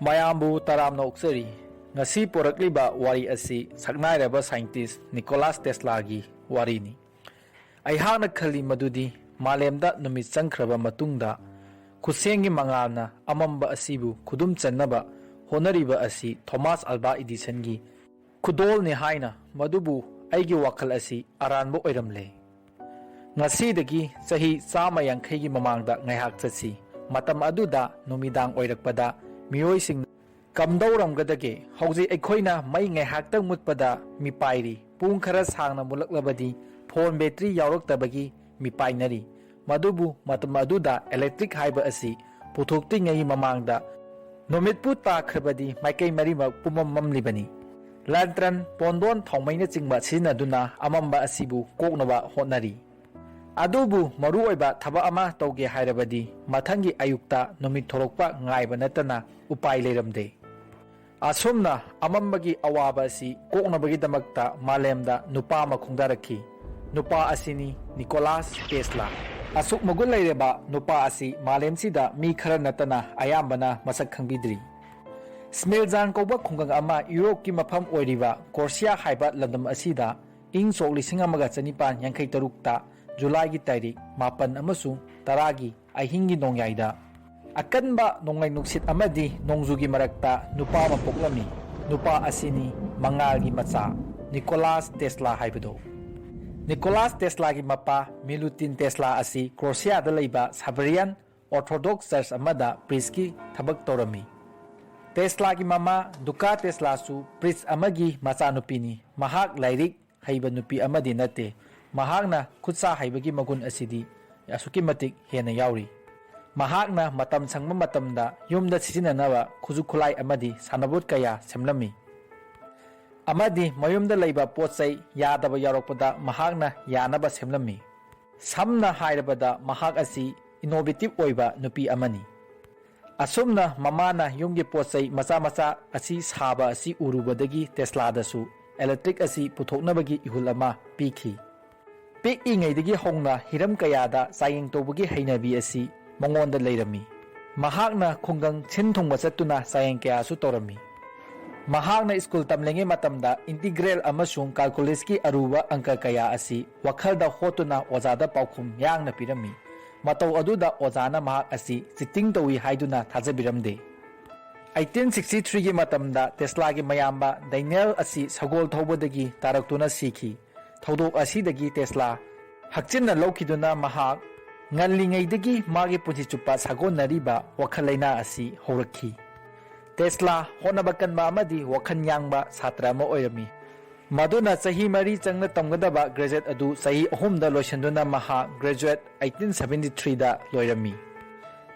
ꯃꯌꯥꯝꯕꯨ ꯇꯔꯥꯝꯅ ꯑꯣꯛꯆꯔꯤ ꯉꯁꯤ ꯄꯣꯔꯛꯂꯤꯕ ꯋꯥꯔꯤ ꯑꯁꯤ ꯁꯛꯅꯥꯏꯔꯕ ꯁꯥꯏꯟꯇꯤꯁ ꯅꯤꯀꯣꯂꯥꯁ ꯇꯦꯁꯂꯥꯒꯤ ꯋꯥꯔꯤꯅꯤ꯫ ꯑꯩꯍꯥꯛꯅ ꯈꯜꯂꯤ ꯃꯗꯨꯗꯤ ꯃꯥꯂꯦꯝꯗ ꯅꯨꯃꯤꯠ ꯆꯪꯈ꯭ꯔꯕ ꯃꯇꯨꯡꯗ ꯈꯨꯠꯁꯦꯝꯒꯤ ꯃꯉꯥꯜꯅ ꯑꯃꯝꯕ ꯑꯁꯤꯕꯨ ꯈꯨꯗꯨꯝ ꯆꯟꯅꯕ ꯍꯣꯠꯅꯔꯤꯕ ꯑꯁꯤ ꯊꯣꯃꯥꯁ ꯑꯜꯕꯥ ꯏꯗꯤꯁꯟꯒꯤ ꯈꯨꯗꯣꯜꯅꯤ ꯍꯥꯏꯅ ꯃꯗꯨꯕꯨ ꯑꯩꯒꯤ ꯋꯥꯈꯜ ꯑꯁꯤ ꯑꯔꯥꯟꯕ ꯑꯣꯏꯔꯝꯂꯦ꯫ ꯉꯁꯤꯗꯒꯤ ꯆꯍꯤ 150ꯒꯤ ꯃꯃꯥꯡꯗ ꯉꯥꯏꯍꯥꯛ ꯆꯠꯁꯤ꯫ ꯃꯇꯝ ꯑꯗꯨꯗ ꯅꯨꯃꯤꯗꯥꯡ ꯑꯣꯏꯔꯛꯄꯗ ꯃꯤꯑꯣꯏꯁꯤꯡ ꯀꯝꯗꯧꯔꯝꯒꯗꯒꯦ? ꯍꯧꯖꯤꯛ ꯑꯩꯈꯣꯏꯅ ꯃꯩ ꯉꯥꯏꯍꯥꯛꯇꯪ ꯃꯨꯠꯄꯗ ꯃꯤꯄꯥꯏꯔꯤ, ꯄꯨꯡ ꯈꯔ ꯁꯥꯡꯅ ꯃꯨꯠꯂꯛꯂꯕꯗꯤ ꯐꯣꯟ ꯕꯦꯇ꯭ꯔꯤ ꯌꯥꯎꯔꯛꯇꯕꯒꯤ ꯃꯤꯄꯥꯏꯅꯔꯤ꯫ ꯃꯗꯨꯕꯨ ꯃꯇꯝ ꯑꯗꯨꯗ ꯏꯂꯦꯛꯇ꯭ꯔꯤꯛ ꯍꯥꯏꯕ ꯑꯁꯤ ꯄꯨꯊꯣꯛꯇ꯭ꯔꯤꯉꯩ ꯃꯃꯥꯡꯗ ꯅꯨꯃꯤꯠꯄꯨ ꯇꯥꯈ꯭ꯔꯕꯗꯤ ꯃꯥꯏꯀꯩ ꯃꯔꯤꯃꯛ ꯄꯨꯝꯃꯝ ꯃꯝꯂꯤꯕꯅꯤ꯫ ꯂꯦꯟꯇ꯭ꯔꯟ, ꯄꯣꯟꯗꯣꯟ, ꯊꯥꯎꯃꯩꯅꯆꯤꯡꯕ ꯁꯤꯖꯤꯟꯅꯗꯨꯅ ꯑꯃꯝꯕ ꯑꯁꯤꯕꯨ ꯀꯣꯛꯅꯕ ꯍꯣꯠꯅꯔꯤ꯫ ꯑꯗꯨꯕꯨ ꯃꯔꯨꯑꯣꯏꯕ ꯊꯕꯛ ꯑꯃ ꯇꯧꯒꯦ ꯍꯥꯏꯔꯕꯗꯤ ꯃꯊꯪꯒꯤ ꯑꯌꯨꯛꯇ ꯅꯨꯃꯤꯠ ꯊꯣꯔꯛꯄ ꯉꯥꯏꯕ ꯅꯠꯇꯅ ꯎꯄꯥꯏ ꯂꯩꯔꯝꯗꯦ꯫ ꯑꯁꯨꯝꯅ ꯑꯃꯝꯕꯒꯤ ꯑꯋꯥꯕ ꯑꯁꯤ ꯀꯣꯛꯅꯕꯒꯤꯗꯃꯛꯇ ꯃꯥꯂꯦꯝꯗ ꯅꯨꯄꯥ ꯑꯃ ꯈꯣꯡꯗꯥꯔꯛꯈꯤ꯫ ꯅꯨꯄꯥ ꯑꯁꯤꯅꯤ ꯅꯤꯀꯣꯂꯥꯁ ꯇꯦꯁꯂꯥ꯫ ꯑꯁꯨꯛ ꯃꯒꯨꯟ ꯂꯩꯔꯕ ꯅꯨꯄꯥ ꯑꯁꯤ ꯃꯥꯂꯦꯝꯁꯤꯗ ꯃꯤ ꯈꯔ ꯅꯠꯇꯅ ꯑꯌꯥꯝꯕꯅ ꯃꯁꯛ ꯈꯪꯕꯤꯗ꯭ꯔꯤ꯫ ꯁ꯭ꯃꯤꯜꯖꯥꯟ ꯀꯧꯕ ꯈꯨꯡꯒꯪ ꯑꯃ ꯌꯨꯔꯣꯞꯀꯤ ꯃꯐꯝ ꯑꯣꯏꯔꯤꯕ ꯀꯣꯔꯁꯤꯌꯥ ꯍꯥꯏꯕ ꯂꯝꯗꯝ ꯑꯁꯤꯗ ꯏꯪ ꯁꯣꯛ 1953ꯇ ꯖꯨꯂꯥꯏꯒꯤ ꯇꯥꯔꯤꯛ 9 ꯑꯃꯁꯨꯡ 10ꯒꯤ ꯑꯍꯤꯡꯒꯤ ꯅꯣꯡꯌꯥꯏꯗ ꯑꯀꯟꯕ ꯅꯣꯡꯂꯩ ꯅꯨꯡꯁꯤꯠ ꯑꯃꯗꯤ ꯅꯣꯡꯖꯨꯒꯤ ꯃꯔꯛꯇ ꯅꯨꯄꯥ ꯑꯃ ꯄꯣꯛꯂꯝꯃꯤ꯫ ꯅꯨꯄꯥ ꯑꯁꯤꯅꯤ ꯃꯉꯥꯜꯒꯤ ꯃꯆꯥ ꯅꯤꯀꯣꯂꯥꯁ ꯇꯦꯁꯂꯥ ꯍꯥꯏꯕꯗꯣ꯫ ꯅꯤꯀꯣꯂꯥꯁ ꯇꯦꯁꯂꯥꯒꯤ ꯃꯄꯥ ꯃꯤꯂꯨꯇꯤꯟ ꯇꯦꯁꯂꯥ ꯑꯁꯤ ꯀ꯭ꯔꯣꯁꯤꯌꯥꯗ ꯂꯩꯕ ꯁꯥꯕꯔꯤꯌꯥꯟ ꯑꯣꯔꯊꯣꯗꯣꯛꯁ ꯆꯔꯆ ꯑꯃꯗ ꯄ꯭ꯔꯤꯁꯀꯤ ꯊꯕꯛ ꯇꯧꯔꯝꯃꯤ꯫ ꯇꯦꯁꯂꯥꯒꯤ ꯃꯃꯥ ꯗꯨꯀꯥ ꯇꯦꯁꯂꯥꯁꯨ ꯄ꯭ꯔꯤꯁ ꯑꯃꯒꯤ ꯃꯆꯥꯅꯨꯄꯤꯅꯤ꯫ ꯃꯍꯥꯛ ꯂꯥꯏꯔꯤꯛ ꯍꯩꯕ ꯅꯨꯄꯤ ꯑꯃꯗꯤ ꯅꯠꯇꯦ꯫ ꯃꯍꯥꯛꯅ ꯈꯨꯠꯁꯥ ꯍꯩꯕꯒꯤ ꯃꯒꯨꯟ ꯑꯁꯤꯗꯤ ꯑꯁꯨꯛꯀꯤ ꯃꯇꯤꯛ ꯍꯦꯟꯅ ꯌꯥꯎꯔꯤ꯫ ꯃꯍꯥꯛꯅ ꯃꯇꯝ ꯁꯪꯕ ꯃꯇꯝꯗ ꯌꯨꯝꯗ ꯁꯤꯖꯤꯟꯅꯅꯕ ꯈꯨꯠꯁꯨ ꯈꯨꯠꯂꯥꯏ ꯑꯃꯗꯤ ꯁꯥꯟꯅꯄꯣꯠ ꯀꯌꯥ ꯁꯦꯝꯂꯝꯃꯤ꯫ ꯑꯃꯗꯤ ꯃꯌꯨꯝꯗ ꯂꯩꯕ ꯄꯣꯠ ꯆꯩ ꯌꯥꯗꯕ ꯌꯥꯎꯔꯛꯄꯗ ꯃꯍꯥꯛꯅ ꯌꯥꯅꯕ ꯁꯦꯝꯂꯝꯃꯤ꯫ ꯁꯝꯅ ꯍꯥꯏꯔꯕꯗ ꯃꯍꯥꯛ ꯑꯁꯤ ꯏꯅꯣꯚꯦꯇꯤꯕ ꯑꯣꯏꯕ ꯅꯨꯄꯤ ꯑꯃꯅꯤ꯫ ꯑꯁꯨꯝꯅ ꯃꯃꯥꯅ ꯌꯨꯝꯒꯤ ꯄꯣꯠ ꯆꯩ ꯃꯆꯥ ꯃꯆꯥ ꯑꯁꯤ ꯁꯥꯕ ꯑꯁꯤ ꯎꯔꯨꯕꯗꯒꯤ ꯇꯦꯁꯂꯥꯗꯁꯨ ꯏꯂꯦꯛꯇ꯭ꯔꯤꯛ ꯑꯁꯤ ꯄꯨꯊꯣꯛꯅꯕꯒꯤ ꯏꯍꯨꯜ ꯑꯃ ꯄꯤꯈꯤ꯫ ꯄꯤꯛꯏꯉꯩꯗꯒꯤ ꯍꯧꯅ ꯍꯤꯔꯝ ꯀꯌꯥꯗ ꯆꯥꯡꯌꯦꯡ ꯇꯧꯕꯒꯤ ꯍꯩꯅꯕꯤ ꯑꯁꯤ ꯃꯉꯣꯟꯗ ꯂꯩꯔꯝꯃꯤ꯫ ꯃꯍꯥꯛꯅ ꯈꯨꯡꯒꯪ ꯁꯤꯟ ꯊꯨꯡꯕ ꯆꯠꯇꯨꯅ ꯆꯥꯡꯌꯦꯡ ꯀꯌꯥꯁꯨ ꯇꯧꯔꯝꯃꯤ꯫ ꯃꯍꯥꯛꯅ ꯁ꯭ꯀꯨꯜ ꯇꯝꯂꯤꯉꯩ ꯃꯇꯝꯗ ꯏꯟꯇꯤꯒ꯭ꯔꯦꯜ ꯑꯃꯁꯨꯡ ꯀꯥꯜꯀꯨꯂꯁꯀꯤ ꯑꯔꯨꯕ ꯑꯪꯀ ꯀꯌꯥ ꯑꯁꯤ ꯋꯥꯈꯜꯗ ꯍꯣꯠꯇꯨꯅ ꯑꯣꯖꯥꯗ ꯄꯥꯎꯈꯨꯝ ꯌꯥꯡꯅ ꯄꯤꯔꯝꯃꯤ꯫ ꯃꯇꯧ ꯑꯗꯨꯗ ꯑꯣꯖꯥꯅ ꯃꯍꯥꯛ ꯑꯁꯤ ꯆꯤꯇꯤꯡ ꯇꯧꯏ ꯍꯥꯏꯗꯨꯅ ꯊꯥꯖꯕꯤꯔꯝꯗꯦ꯫ 1863ꯒꯤ ꯃꯇꯝꯗ ꯇꯦꯁꯂꯥꯒꯤ ꯃꯌꯥꯝꯕ ꯗꯦꯅꯤꯌꯦꯜ ꯑꯁꯤ ꯁꯒꯣꯜ ꯊꯧꯕꯗꯒꯤ ꯇꯥꯔꯛꯇꯨꯅ ꯁꯤꯈꯤ꯫ ꯊꯧꯗꯣꯛ ꯑꯁꯤꯗꯒꯤ ꯇꯦꯁꯂꯥ ꯍꯛꯆꯤꯟꯅ ꯂꯧꯈꯤꯗꯨꯅ ꯃꯍꯥꯛ ꯉꯜꯂꯤꯉꯩꯗꯒꯤ ꯃꯥꯒꯤ ꯄꯨꯟꯁꯤ ꯆꯨꯞꯄ ꯁꯥꯒꯣꯟꯅꯔꯤꯕ ꯋꯥꯈꯜ ꯂꯩꯅꯥ ꯑꯁꯤ ꯍꯧꯔꯛꯈꯤ꯫ ꯇꯦꯁꯂꯥ ꯍꯣꯠꯅꯕ ꯀꯟꯕ ꯑꯃꯗꯤ ꯋꯥꯈꯜ ꯌꯥꯡꯕ ꯁꯥꯇ꯭ꯔ ꯑꯃ ꯑꯣꯏꯔꯝꯃꯤ꯫ ꯃꯗꯨꯅ ꯆꯍꯤ 4 ꯆꯪꯅ ꯇꯝꯒꯗꯕ ꯒ꯭ꯔꯦꯖꯨꯑꯦꯠ ꯑꯗꯨ ꯆꯍꯤ 3ꯗ ꯂꯣꯏꯁꯤꯟꯗꯨꯅ ꯃꯍꯥꯛ ꯒ꯭ꯔꯦꯖꯨꯑꯦꯠ 1873ꯗ ꯂꯣꯏꯔꯝꯃꯤ꯫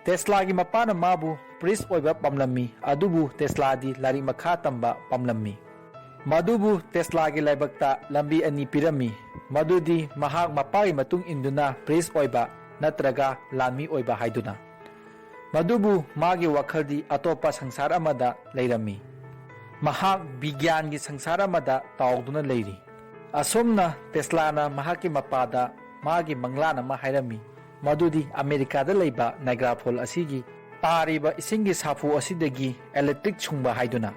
ꯇꯦꯁꯂꯥꯒꯤ ꯃꯄꯥꯅ ꯃꯥꯕꯨ ꯄ꯭ꯔꯤꯁ ꯑꯣꯏꯕ ꯄꯥꯝꯂꯝꯃꯤ, ꯑꯗꯨꯕꯨ ꯇꯦꯁꯂꯥꯗꯤ ꯂꯥꯏꯔꯤꯛ ꯃꯈꯥ ꯇꯝꯕ ꯄꯥꯝꯂꯝꯃꯤ꯫ ꯃꯗꯨꯕꯨ ꯇꯦꯁꯂꯥꯒꯤ ꯂꯥꯏꯕꯛꯇ ꯂꯝꯕꯤ ꯑꯅꯤ ꯄꯤꯔꯝꯃꯤ, ꯃꯗꯨꯗꯤ ꯃꯍꯥꯛ ꯃꯄꯥꯒꯤ ꯃꯇꯨꯡ ꯏꯟꯗꯨꯅ ꯄ꯭ꯔꯤꯁ ꯑꯣꯏꯕ ꯅꯠꯇ꯭ꯔꯒ ꯂꯥꯟꯃꯤ ꯑꯣꯏꯕ ꯍꯥꯏꯗꯨꯅ꯫ ꯃꯗꯨꯕꯨ ꯃꯥꯒꯤ ꯋꯥꯈꯜꯗꯤ ꯑꯇꯣꯞꯄ ꯁꯪꯁꯥꯔ ꯑꯃꯗ ꯂꯩꯔꯝꯃꯤ꯫ ꯃꯍꯥꯛ ꯕꯤꯒ꯭ꯌꯥꯟꯒꯤ ꯁꯪꯁꯥꯔ ꯑꯃꯗ ꯇꯥꯎꯗꯨꯅ ꯂꯩꯔꯤ꯫ ꯑꯁꯨꯝꯅ ꯇꯦꯁꯂꯥꯅ ꯃꯍꯥꯛꯀꯤ ꯃꯄꯥꯗ ꯃꯥꯒꯤ ꯃꯪꯂꯥꯟ ꯑꯃ ꯍꯥꯏꯔꯝꯃꯤ, ꯃꯗꯨꯗꯤ ꯑꯃꯦꯔꯤꯀꯥꯗ ꯂꯩꯕ ꯅꯥꯏꯒ꯭ꯔꯥ ꯐꯣꯜ ꯑꯁꯤꯒꯤ ꯇꯥꯔꯤꯕ ꯏꯁꯤꯡꯒꯤ ꯁꯥꯐꯨ ꯑꯁꯤꯗꯒꯤ ꯏꯂꯦꯛꯇ꯭ꯔꯤꯛ ꯁꯨꯡꯕ ꯍꯥꯏꯗꯨꯅ꯫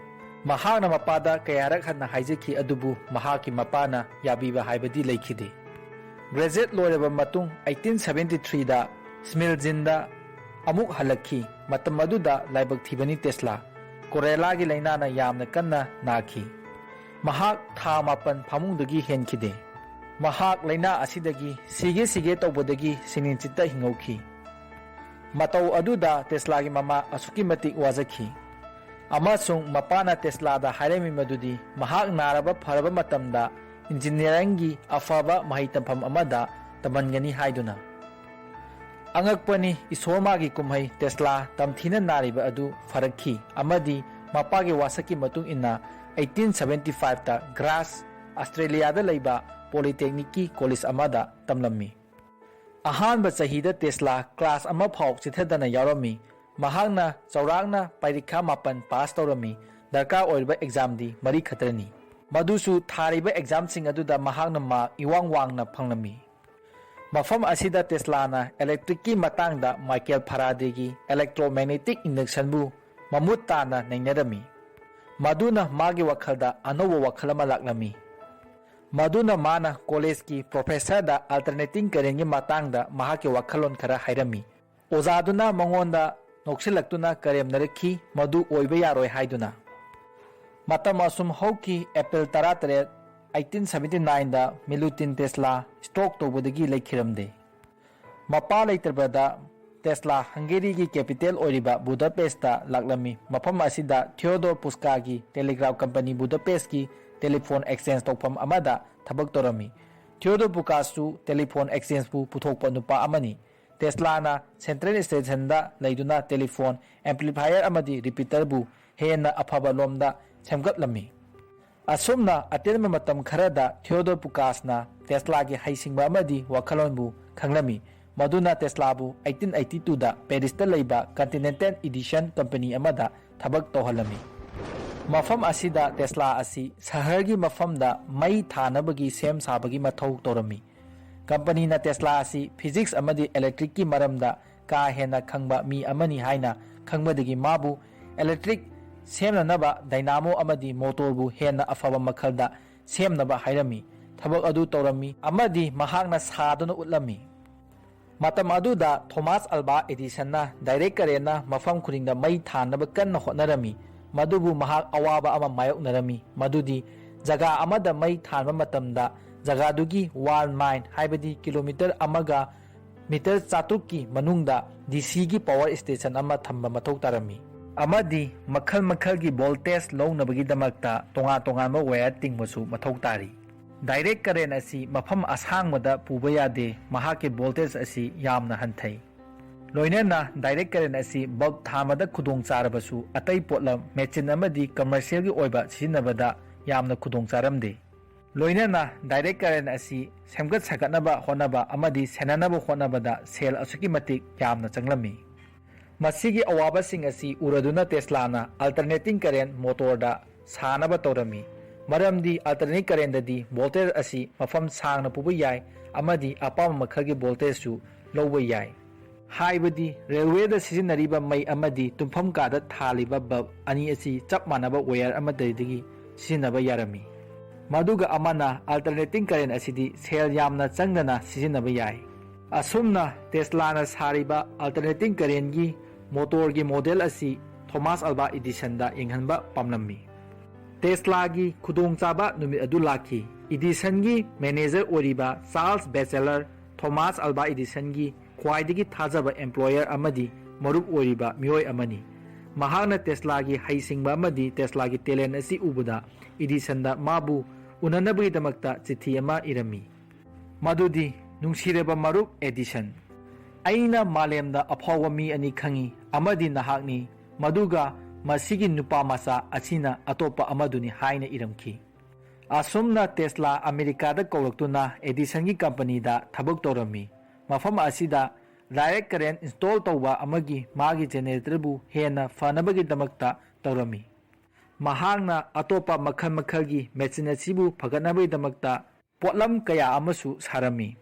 ꯃꯍꯥꯛꯅ ꯃꯄꯥꯗ ꯀꯌꯥꯔꯛ ꯍꯟꯅ ꯍꯥꯏꯖꯈꯤ, ꯑꯗꯨꯕꯨ ꯃꯍꯥꯛꯀꯤ ꯃꯄꯥꯅ ꯌꯥꯕꯤꯕ ꯍꯥꯏꯕꯗꯤ ꯂꯩꯈꯤꯗꯦ꯫ ꯒ꯭ꯔꯦꯖꯨꯑꯦꯠ ꯂꯣꯏꯔꯕ ꯃꯇꯨꯡ 1873ꯗ ꯁ꯭ꯃꯤꯜꯖꯤꯟꯗ ꯑꯃꯨꯛ ꯍꯜꯂꯛꯈꯤ꯫ ꯃꯇꯝ ꯑꯗꯨꯗ ꯂꯥꯏꯕꯛ ꯊꯤꯕꯅꯤ ꯇꯦꯁꯂꯥ ꯀꯣꯔꯦꯂꯥꯒꯤ ꯂꯥꯏꯅꯥꯅ ꯌꯥꯝꯅ ꯀꯟꯅ ꯅꯥꯈꯤ꯫ ꯃꯍꯥꯛ ꯊꯥ 9 ꯐꯃꯨꯡꯗꯒꯤ ꯍꯦꯟꯈꯤꯗꯦ꯫ ꯃꯍꯥꯛ ꯂꯥꯏꯅꯥ ꯑꯁꯤꯗꯒꯤ ꯁꯤꯒꯦ ꯇꯧꯕꯗꯒꯤ ꯁꯤꯅꯤꯡꯆꯤꯠꯇ ꯍꯤꯡꯍꯧꯈꯤ꯫ ꯃꯇꯧ ꯑꯗꯨꯗ ꯇꯦꯁꯂꯥꯒꯤ ꯃꯃꯥ ꯑꯁꯨꯛꯀꯤ ꯃꯇꯤꯛ ꯋꯥꯖꯈꯤ꯫ ꯑꯃꯁꯨꯡ ꯃꯄꯥꯅ ꯇꯦꯁꯂꯥꯗ ꯍꯥꯏꯔꯝꯃꯤ ꯃꯗꯨꯗꯤ ꯃꯍꯥꯛ ꯅꯥꯔꯕ ꯐꯔꯕ ꯃꯇꯝꯗ ꯏꯟꯖꯤꯅꯤꯌꯔꯤꯡꯒꯤ ꯑꯐꯕ ꯃꯍꯩ ꯇꯝꯐꯝ ꯑꯃꯗ ꯇꯝꯍꯟꯒꯅꯤ ꯍꯥꯏꯗꯨꯅ꯫ ꯑꯉꯛꯄꯅꯤ, ꯏꯁꯣꯔ ꯃꯥꯒꯤ ꯀꯨꯝꯍꯩ, ꯇꯦꯁꯂꯥ ꯇꯝꯊꯤꯅ ꯅꯥꯔꯤꯕ ꯑꯗꯨ ꯐꯔꯛꯈꯤ ꯑꯃꯗꯤ ꯃꯄꯥꯒꯤ ꯋꯥꯁꯛꯀꯤ ꯃꯇꯨꯡ ꯏꯟꯅ 1875ꯇ ꯒ꯭ꯔꯥꯁ, ꯑꯁꯇ꯭ꯔꯦꯂꯤꯌꯥꯗ ꯂꯩꯕ ꯄꯣꯂꯤꯇꯦꯛꯅꯤꯛꯀꯤ ꯀꯣꯂꯦꯖ ꯑꯃꯗ ꯇꯝꯂꯝꯃꯤ꯫ ꯑꯍꯥꯟꯕ ꯆꯍꯤꯗ ꯇꯦꯁꯂꯥ ꯀ꯭ꯂꯥꯁ ꯑꯃ ꯐꯥꯎ ꯆꯤꯠꯊꯗꯅ ꯌꯥꯎꯔꯝꯃꯤ꯫ ꯃꯍꯥꯛꯅ ꯆꯥꯎꯔꯥꯛꯅ ꯄꯔꯤꯈꯥ 9 ꯄꯥꯁ ꯇꯧꯔꯝꯃꯤ꯫ ꯗꯔꯀꯥꯔ ꯑꯣꯏꯔꯤꯕ ꯑꯦꯛꯖꯥꯝꯗꯤ 4 ꯈꯛꯇꯅꯤ꯫ ꯃꯗꯨꯁꯨ ꯊꯥꯔꯤꯕ ꯑꯦꯛꯖꯥꯝꯁꯤꯡ ꯑꯗꯨꯗ ꯃꯍꯥꯛꯅ ꯃꯥꯔꯛ ꯏꯋꯥꯡ ꯋꯥꯡꯅ ꯐꯪꯂꯝꯃꯤ꯫ ꯃꯐꯝ ꯑꯁꯤꯗ ꯇꯦꯁꯂꯥꯅ ꯏꯂꯦꯛꯇ꯭ꯔꯤꯛꯀꯤ ꯃꯇꯥꯡꯗ ꯃꯥꯏꯀꯦꯜ ꯐꯥꯔꯥꯗꯦꯒꯤ ꯏꯂꯦꯛꯇ꯭ꯔꯣꯃꯦꯒ꯭ꯅꯦꯇꯤꯛ ꯏꯟꯗꯛꯁꯟꯕꯨ ꯃꯃꯨꯠ ꯇꯥꯅ ꯅꯩꯅꯔꯝꯃꯤ, ꯃꯗꯨꯅ ꯃꯥꯒꯤ ꯋꯥꯈꯜꯗ ꯑꯅꯧꯕ ꯋꯥꯈꯜ ꯑꯃ ꯂꯥꯛꯂꯝꯃꯤ, ꯃꯗꯨꯅ ꯃꯥꯅ ꯀꯣꯂꯦꯖꯀꯤ ꯄ꯭ꯔꯣꯐꯦꯁꯔꯗ ꯑꯜꯇꯔꯅꯦꯇꯤꯡ ꯀꯔꯦꯟꯒꯤ ꯃꯇꯥꯡꯗ ꯃꯍꯥꯛꯀꯤ ꯋꯥꯈꯜꯂꯣꯟ ꯈꯔ ꯍꯥꯏꯔꯝꯃꯤ꯫ ꯑꯣꯖꯥꯗꯨꯅ ꯃꯉꯣꯟꯗ ꯅꯣꯛꯁꯤꯜꯂꯛꯇꯨꯅ ꯀꯔꯦꯝꯅꯔꯛꯈꯤ, ꯃꯗꯨ ꯑꯣꯏꯕ ꯌꯥꯔꯣꯏ ꯍꯥꯏꯗꯨꯅ꯫ ꯃꯇꯝ ꯑꯁꯨꯝ ꯍꯧꯈꯤ꯫ ꯑꯦꯄ꯭ꯔꯤꯜ 18, 1879ꯗ ꯃꯤꯂꯨꯇꯤꯟ ꯇꯦꯁꯂꯥ ꯁ꯭ꯇ꯭ꯔꯣꯛ ꯇꯧꯕꯗꯒꯤ ꯂꯩꯈꯤꯔꯝꯗꯦ꯫ ꯃꯄꯥ ꯂꯩꯇ꯭ꯔꯕꯗ ꯇꯦꯁꯂꯥ ꯍꯪꯒꯦꯔꯤꯒꯤ ꯀꯦꯄꯤꯇꯦꯜ ꯑꯣꯏꯔꯤꯕ ꯕꯨꯗꯥꯄꯦꯁꯇ ꯂꯥꯛꯂꯝꯃꯤ꯫ ꯃꯐꯝ ꯑꯁꯤꯗ ꯊꯤꯑꯣꯗꯣꯔ ꯄꯨꯁꯀꯥꯒꯤ ꯇꯦꯂꯤꯒ꯭ꯔꯥꯐ ꯀꯝꯄꯅꯤ ꯕꯨꯗꯥꯄꯦꯁꯠꯀꯤ ꯇꯦꯂꯤꯐꯣꯟ ꯑꯦꯛꯁꯆꯦꯟꯖ ꯇꯧꯐꯝ ꯑꯃꯗ ꯊꯕꯛ ꯇꯧꯔꯝꯃꯤ꯫ ꯊꯤꯑꯣꯗꯣꯔ ꯄꯨꯁꯀꯥꯁꯨ ꯇꯦꯂꯤꯐꯣꯟ ꯑꯦꯛꯁꯆꯦꯟꯖꯄꯨ ꯄꯨꯊꯣꯛꯄ ꯅꯨꯄꯥ ꯑꯃꯅꯤ꯫ ꯇꯦꯁꯂꯥꯅ ꯁꯦꯟꯇ꯭ꯔꯦꯜ ꯁ꯭ꯇꯦꯁꯟꯗ ꯂꯩꯗꯨꯅ ꯇꯦꯂꯤꯐꯣꯟ ꯑꯦꯝꯄ꯭ꯂꯤꯐꯥꯏꯌꯔ ꯑꯃꯗꯤ ꯔꯤꯄꯤꯇꯔꯕꯨ ꯍꯦꯟꯅ ꯑꯐꯕ ꯂꯣꯝꯗ ꯁꯦꯝꯒꯠꯂꯝꯃꯤ꯫ ꯑꯁꯨꯝꯅ ꯑꯇꯦꯟꯕ ꯃꯇꯝ ꯈꯔꯗ ꯊꯤꯑꯣꯗꯣꯔ ꯄꯨꯁꯀꯥꯁꯅ ꯇꯦꯁꯂꯥꯒꯤ ꯍꯩꯁꯤꯡꯕ ꯑꯃꯗꯤ ꯋꯥꯈꯜꯂꯣꯟꯕꯨ ꯈꯪꯂꯝꯃꯤ, ꯃꯗꯨꯅ ꯇꯦꯁꯂꯥꯕꯨ 1882ꯗ ꯄꯦꯔꯤꯁꯇ ꯂꯩꯕ ꯀꯟꯇꯤꯅꯦꯟꯇꯦꯜ ꯏꯗꯤꯁꯟ ꯀꯝꯄꯅꯤ ꯑꯃꯗ ꯊꯕꯛ ꯇꯧꯍꯜꯂꯝꯃꯤ꯫ ꯃꯐꯝ ꯑꯁꯤꯗ ꯇꯦꯁꯂꯥ ꯑꯁꯤ ꯁꯍꯔꯒꯤ ꯃꯐꯝꯗ ꯃꯩ ꯊꯥꯅꯕꯒꯤ ꯁꯦꯝ ꯁꯥꯕꯒꯤ ꯃꯊꯧ ꯇꯧꯔꯝꯃꯤ꯫ ꯀꯝꯄꯅꯤꯅ ꯇꯦꯁꯂꯥ ꯑꯁꯤ ꯐꯤꯖꯤꯛꯁ ꯑꯃꯗꯤ ꯏꯂꯦꯛꯇ꯭ꯔꯤꯛꯀꯤ ꯃꯔꯝꯗ ꯀꯥ ꯍꯦꯟꯅ ꯈꯪꯕ ꯃꯤ ꯑꯃꯅꯤ ꯍꯥꯏꯅ ꯈꯪꯕꯗꯒꯤ ꯃꯥꯕꯨꯏꯂꯦꯛꯇ꯭ꯔꯤꯛ ꯁꯦꯝꯅꯅꯕ ꯗꯥꯏꯅꯥꯃꯣ ꯑꯃꯗꯤ ꯃꯣꯇꯣꯔꯕꯨ ꯍꯦꯟꯅ ꯑꯐꯕ ꯃꯈꯜꯗ ꯁꯦꯝꯅꯕ ꯍꯥꯏꯔꯝꯃꯤ꯫ ꯊꯕꯛ ꯑꯗꯨ ꯇꯧꯔꯝꯃꯤ ꯑꯃꯗꯤ ꯃꯍꯥꯛꯅ ꯁꯥꯗꯨꯅ ꯎꯠꯂꯝꯃꯤ꯫ ꯃꯇꯝ ꯑꯗꯨꯗ ꯊꯣꯃꯥꯁ ꯑꯜꯕꯥ ꯑꯦꯗꯤꯁꯟꯅ ꯗꯥꯏꯔꯦꯛ ꯀꯔꯦꯟꯅ ꯃꯐꯝ ꯈꯨꯗꯤꯡꯗ ꯃꯩ ꯊꯥꯅꯕ ꯀꯟꯅ ꯍꯣꯠꯅꯔꯝꯃꯤ, ꯃꯗꯨꯕꯨ ꯃꯍꯥꯛ ꯑꯋꯥꯕ ꯑꯃ ꯃꯥꯌꯣꯛꯅꯔꯝꯃꯤ, ꯃꯗꯨꯗꯤ ꯖꯒꯥ ꯑꯃꯗ ꯃꯩ ꯊꯥꯟꯕ ꯃꯇꯝꯗ ꯖꯒꯥꯗꯨꯒꯤ ꯋꯥꯜ ꯃꯥꯏꯜ ꯍꯥꯏꯕꯗꯤ ꯀꯤꯂꯣꯃꯤꯇꯔ ꯑꯃꯒ ꯃꯤꯇꯔ 400ꯀꯤ ꯃꯅꯨꯡꯗ ꯗꯤꯁꯤꯒꯤ ꯄꯥꯋꯔ ꯁ꯭ꯇꯦꯁꯟ ꯑꯃ ꯊꯝꯕ ꯃꯊꯧ ꯇꯥꯔꯝꯃꯤ, ꯑꯃꯗꯤ ꯃꯈꯜ ꯃꯈꯜꯒꯤ ꯚꯣꯜꯇꯦꯖ ꯂꯧꯅꯕꯒꯤꯗꯃꯛꯇ ꯇꯣꯉꯥꯟ ꯇꯣꯉꯥꯟꯕ ꯋꯥꯌꯔ ꯇꯤꯡꯕꯁꯨ ꯃꯊꯧ ꯇꯥꯔꯤ꯫ ꯗꯥꯏꯔꯦꯛ ꯀꯔꯦꯟ ꯑꯁꯤ ꯃꯐꯝ ꯑꯁꯥꯡꯕꯗ ꯄꯨꯕ ꯌꯥꯗꯦ, ꯃꯍꯥꯛꯀꯤ ꯚꯣꯜꯇꯦꯖ ꯑꯁꯤ ꯌꯥꯝꯅ ꯍꯟꯊꯩ꯫ ꯂꯣꯏꯅꯅ ꯗꯥꯏꯔꯦꯛ ꯀꯔꯦꯟ ꯑꯁꯤ ꯕꯜꯕ ꯊꯥꯟꯕꯗ ꯈꯨꯗꯣꯡ ꯆꯥꯔꯕꯁꯨ ꯑꯇꯩ ꯄꯣꯠꯂꯝ, ꯃꯦꯆꯤꯟ ꯑꯃꯗꯤ ꯀꯃꯔꯁꯤꯌꯦꯜꯒꯤ ꯑꯣꯏꯕ ꯁꯤꯖꯤꯟꯅꯕꯗ ꯌꯥꯝꯅ ꯈꯨꯗꯣꯡ ꯆꯥꯔꯝꯗꯦ꯫ ꯂꯣꯏꯅꯅ ꯗꯥꯏꯔꯦꯛ ꯀꯔꯦꯟ ꯑꯁꯤ ꯁꯦꯝꯒꯠ ꯁꯥꯒꯠꯅꯕ ꯍꯣꯠꯅꯕ ꯑꯃꯗꯤ ꯁꯦꯟꯅꯅꯕ ꯍꯣꯠꯅꯕꯗ ꯁꯦꯜ ꯑꯁꯨꯛꯀꯤ ꯃꯇꯤꯛ ꯌꯥꯝꯅ ꯆꯪꯂꯝꯃꯤ꯫ ꯃꯁꯤꯒꯤ ꯑꯋꯥꯕꯁꯤꯡ ꯑꯁꯤ ꯎꯔꯗꯨꯅ ꯇꯦꯁꯂꯥꯅ ꯑꯜꯇꯔꯅꯦꯇꯤꯡ ꯀꯔꯦꯟ ꯃꯣꯇꯣꯔꯗ ꯁꯥꯅꯕ ꯇꯧꯔꯝꯃꯤ, ꯃꯔꯝꯗꯤ ꯑꯜꯇꯔꯅꯦꯇꯤꯡ ꯀꯔꯦꯟꯗꯗꯤ ꯚꯣꯜꯇꯦꯖ ꯑꯁꯤ ꯃꯐꯝ ꯁꯥꯡꯅ ꯄꯨꯕ ꯌꯥꯏ ꯑꯃꯗꯤ ꯑꯄꯥꯝꯕ ꯃꯈꯜꯒꯤ ꯚꯣꯜꯇꯦꯖꯁꯨ ꯂꯧꯕ ꯌꯥꯏ꯫ ꯍꯥꯏꯕꯗꯤ ꯔꯦꯜꯋꯦꯗ ꯁꯤꯖꯤꯟꯅꯔꯤꯕ ꯃꯩ ꯑꯃꯗꯤ ꯇꯨꯝꯐꯝ ꯀꯥꯗ ꯊꯥꯜꯂꯤꯕ ꯕꯜꯕ ꯑꯅꯤ ꯑꯁꯤ ꯆꯞ ꯃꯥꯟꯅꯕ ꯋꯥꯌꯔ ꯑꯃꯗꯒꯤ ꯁꯤꯖꯤꯟꯅꯕ ꯌꯥꯔꯝꯃꯤ꯫ ꯃꯗꯨꯒ ꯑꯃꯅ ꯑꯜꯇꯔꯅꯦꯇꯤꯡ ꯀꯔꯦꯟ ꯑꯁꯤꯗꯤ ꯁꯦꯜ ꯌꯥꯝꯅ ꯆꯪꯗꯅ ꯁꯤꯖꯤꯟꯅꯕ ꯌꯥꯏ꯫ ꯑꯁꯨꯝꯅ ꯇꯦꯁꯂꯥꯅ ꯁꯥꯔꯤꯕ ꯑꯜꯇꯔꯅꯦꯇꯤꯡ ꯀꯔꯦꯟꯒꯤ ꯃꯣꯇꯣꯔꯒꯤ ꯃꯣꯗꯦꯜ ꯑꯁꯤ ꯊꯣꯃꯥꯁ ꯑꯜꯕꯥ ꯑꯦꯗꯤꯁꯟꯗ ꯌꯦꯡꯍꯟꯕ ꯄꯥꯝꯂꯝꯃꯤ꯫ ꯇꯦꯁꯂꯥꯒꯤ ꯈꯨꯗꯣꯡꯆꯥꯕ ꯅꯨꯃꯤꯠ ꯑꯗꯨ ꯂꯥꯛꯈꯤ꯫ ꯏꯗꯤꯁꯟꯒꯤ ꯃꯦꯅꯦꯖꯔ ꯑꯣꯏꯔꯤꯕ ꯆꯥꯔꯜꯁ ꯕꯦꯆꯦꯂꯔ, ꯊꯣꯃꯥꯁ ꯑꯜꯕꯥ ꯑꯦꯗꯤꯁꯟꯒꯤ ꯈ꯭ꯋꯥꯏꯗꯒꯤ ꯊꯥꯖꯕ ꯑꯦꯝꯄ꯭ꯂꯣꯌꯔ ꯑꯃꯗꯤ ꯃꯔꯨꯞ ꯑꯣꯏꯔꯤꯕ ꯃꯤꯑꯣꯏ ꯑꯃꯅꯤ꯫ ꯃꯍꯥꯛꯅ ꯇꯦꯁꯂꯥꯒꯤ ꯍꯩꯁꯤꯡꯕ ꯑꯃꯗꯤ ꯇꯦꯁꯂꯥꯒꯤ ꯇꯦꯂꯦꯟ ꯑꯁꯤ ꯎꯕꯗ ꯏꯗꯤꯁꯟꯗ ꯃꯥꯕꯨ ꯎꯅꯅꯕꯒꯤꯗꯃꯛꯇ ꯆꯤꯊꯤ ꯑꯃ ꯏꯔꯝꯃꯤ, ꯃꯗꯨꯗꯤ ꯅꯨꯡꯁꯤꯔꯕ ꯃꯔꯨꯞ ꯑꯦꯗꯤꯁꯟ, ꯑꯩꯅ ꯃꯥꯂꯦꯝꯗ ꯑꯐꯥꯎꯕ ꯃꯤ ꯑꯅꯤ ꯈꯪꯏ, ꯑꯃꯗꯤ ꯅꯍꯥꯛꯅꯤ, ꯃꯗꯨꯒ ꯃꯁꯤꯒꯤ ꯅꯨꯄꯥ ꯃꯆꯥ ꯑꯁꯤꯅ ꯑꯇꯣꯞꯄ ꯑꯃꯗꯨꯅꯤ ꯍꯥꯏꯅ ꯏꯔꯝꯈꯤ꯫ ꯑꯁꯨꯝꯅ ꯇꯦꯁꯂꯥ ꯑꯃꯦꯔꯤꯀꯥꯗ ꯀꯧꯔꯛꯇꯨꯅ ꯑꯦꯗꯤꯁꯟꯒꯤ ꯀꯝꯄꯅꯤꯗ ꯊꯕꯛ ꯇꯧꯔꯝꯃꯤ꯫ ꯃꯐꯝ ꯑꯁꯤꯗ ꯗꯥꯏꯔꯦꯛ ꯀꯔꯦꯟ ꯏꯟꯁꯇꯣꯜ ꯇꯧꯕ ꯑꯃꯒꯤ ꯃꯥꯒꯤ ꯖꯦꯅꯦꯔꯦꯇꯔꯕꯨ ꯍꯦꯟꯅ ꯐꯅꯕꯒꯤꯗꯃꯛꯇ ꯇꯧꯔꯝꯃꯤ꯫ ꯃꯍꯥꯛꯅ ꯑꯇꯣꯞꯄ ꯃꯈꯜ ꯃꯈꯜꯒꯤ ꯃꯦꯆꯤꯟ ꯑꯁꯤꯕꯨ ꯐꯒꯠꯅꯕꯒꯤꯗꯃꯛꯇ ꯄꯣꯠꯂꯝ ꯀꯌꯥ ꯑꯃꯁꯨ ꯁꯥꯔꯝꯃꯤ꯫